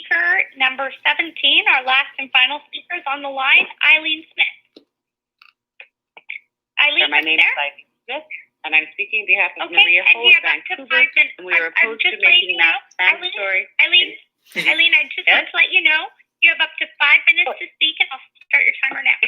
speaker number 17, our last and final speaker is on the line, Eileen Smith. Eileen, my name is Eileen Smith, and I'm speaking on behalf of Maria Ho of Vancouver, and we are opposed to making masks mandatory. Eileen, I just want to let you know, you have up to 5 minutes to speak, and I'll start your timer now.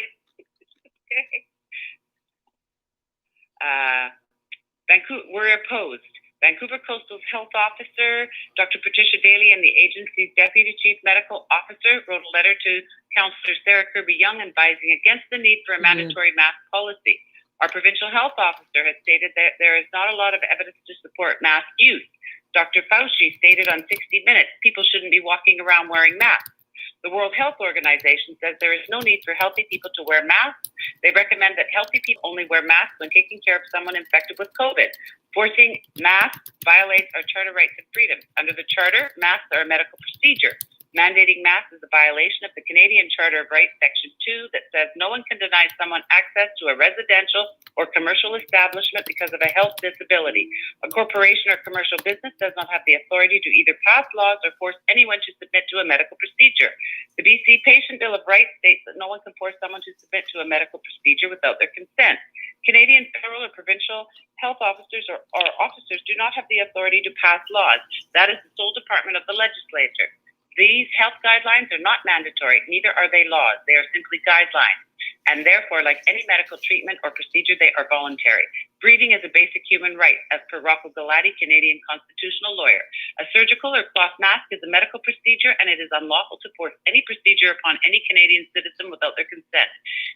Vancouver, we're opposed. Vancouver Coastal's health officer, Dr. Patricia Daly, and the agency's deputy chief medical officer wrote a letter to Councillor Sarah Kirby-Young advising against the need for a mandatory mask policy. Our provincial health officer has stated that there is not a lot of evidence to support mask use. Dr. Fauci stated on 60 Minutes people shouldn't be walking around wearing masks. The World Health Organization says there is no need for healthy people to wear masks. They recommend that healthy people only wear masks when taking care of someone infected with COVID. Forcing masks violates our charter rights and freedoms. Under the charter, masks are a medical procedure. Mandating masks is a violation of the Canadian Charter of Rights, Section 2, that says no one can deny someone access to a residential or commercial establishment because of a health disability. A corporation or commercial business does not have the authority to either pass laws or force anyone to submit to a medical procedure. The BC Patient Bill of Rights states that no one can force someone to submit to a medical procedure without their consent. Canadian federal or provincial health officers or officers do not have the authority to pass laws. That is the sole department of the legislature. These health guidelines are not mandatory, neither are they laws. They are simply guidelines. And therefore, like any medical treatment or procedure, they are voluntary. Breathing is a basic human right, as per Rocco Galati, Canadian constitutional lawyer. A surgical or cloth mask is a medical procedure, and it is unlawful to force any procedure upon any Canadian citizen without their consent.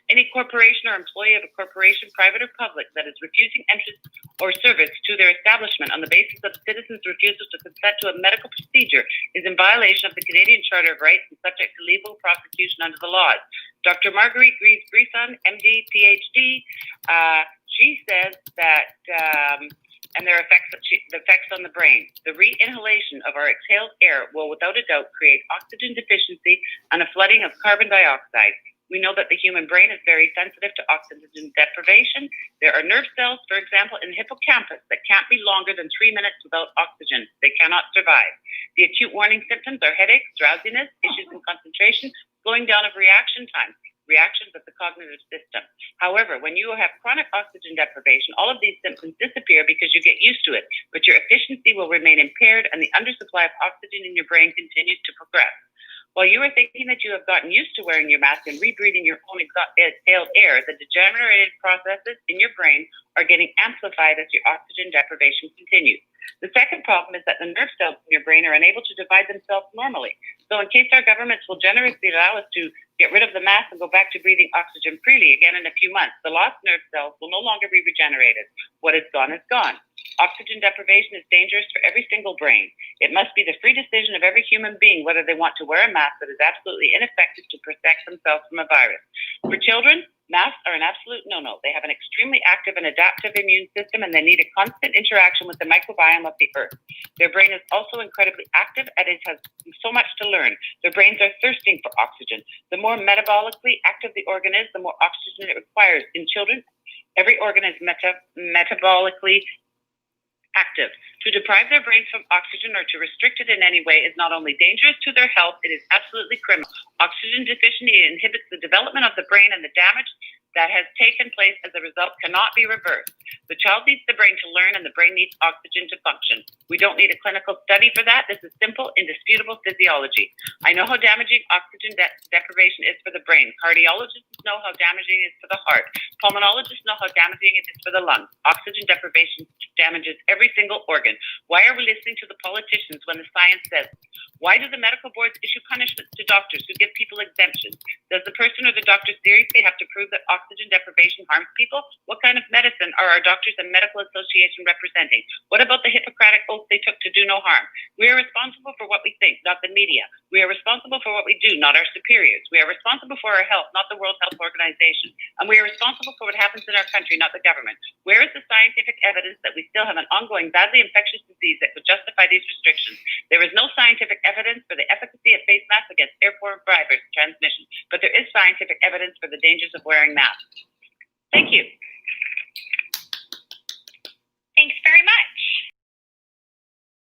Any corporation or employee of a corporation, private or public, that is refusing entrance or service to their establishment on the basis of the citizen's refusal to consent to a medical procedure is in violation of the Canadian Charter of Rights and subject to legal prosecution under the laws. Dr. Marguerite Greaves-Brisson, MD, PhD, she says that, and the effects on the brain. The re-inhalation of our exhaled air will without a doubt create oxygen deficiency and a flooding of carbon dioxide. We know that the human brain is very sensitive to oxygen deprivation. There are nerve cells, for example, in the hippocampus that can't be longer than 3 minutes without oxygen. They cannot survive. The acute warning symptoms are headaches, drowsiness, issues in concentration, slowing down of reaction time, reactions of the cognitive system. However, when you have chronic oxygen deprivation, all of these symptoms disappear because you get used to it, but your efficiency will remain impaired and the undersupply of oxygen in your brain continues to progress. While you are thinking that you have gotten used to wearing your mask and rebreathing your own exhaled air, the degenerated processes in your brain are getting amplified as your oxygen deprivation continues. The second problem is that the nerve cells in your brain are unable to divide themselves normally. So in case our governments will generously allow us to get rid of the mask and go back to breathing oxygen freely again in a few months, the lost nerve cells will no longer be regenerated. What is gone is gone. Oxygen deprivation is dangerous for every single brain. It must be the free decision of every human being whether they want to wear a mask that is absolutely ineffective to protect themselves from a virus. For children, masks are an absolute no-no. They have an extremely active and adaptive immune system, and they need a constant interaction with the microbiome of the earth. Their brain is also incredibly active, and it has so much to learn. Their brains are thirsting for oxygen. The more metabolically active the organ is, the more oxygen it requires. In children, every organ is metabolically active. To deprive their brains from oxygen or to restrict it in any way is not only dangerous to their health, it is absolutely criminal. Oxygen deficiency inhibits the development of the brain, and the damage that has taken place as a result cannot be reversed. The child needs the brain to learn, and the brain needs oxygen to function. We don't need a clinical study for that. This is simple, indisputable physiology. I know how damaging oxygen deprivation is for the brain. Cardiologists know how damaging it is for the heart. Pulmonologists know how damaging it is for the lungs. Oxygen deprivation damages every single organ. Why are we listening to the politicians when the science says? Why do the medical boards issue punishments to doctors who give people exemptions? Does the person or the doctor seriously have to prove that oxygen deprivation harms people? What kind of medicine are our doctors and medical association representing? What about the Hippocratic oath they took to do no harm? We are responsible for what we think, not the media. We are responsible for what we do, not our superiors. We are responsible for our health, not the World Health Organization. And we are responsible for what happens in our country, not the government. Where is the scientific evidence that we still have an ongoing badly infectious disease that could justify these restrictions? There is no scientific evidence for the efficacy of face masks against airborne virus transmission, but there is scientific evidence for the dangers of wearing masks. Thank you. Thanks very much.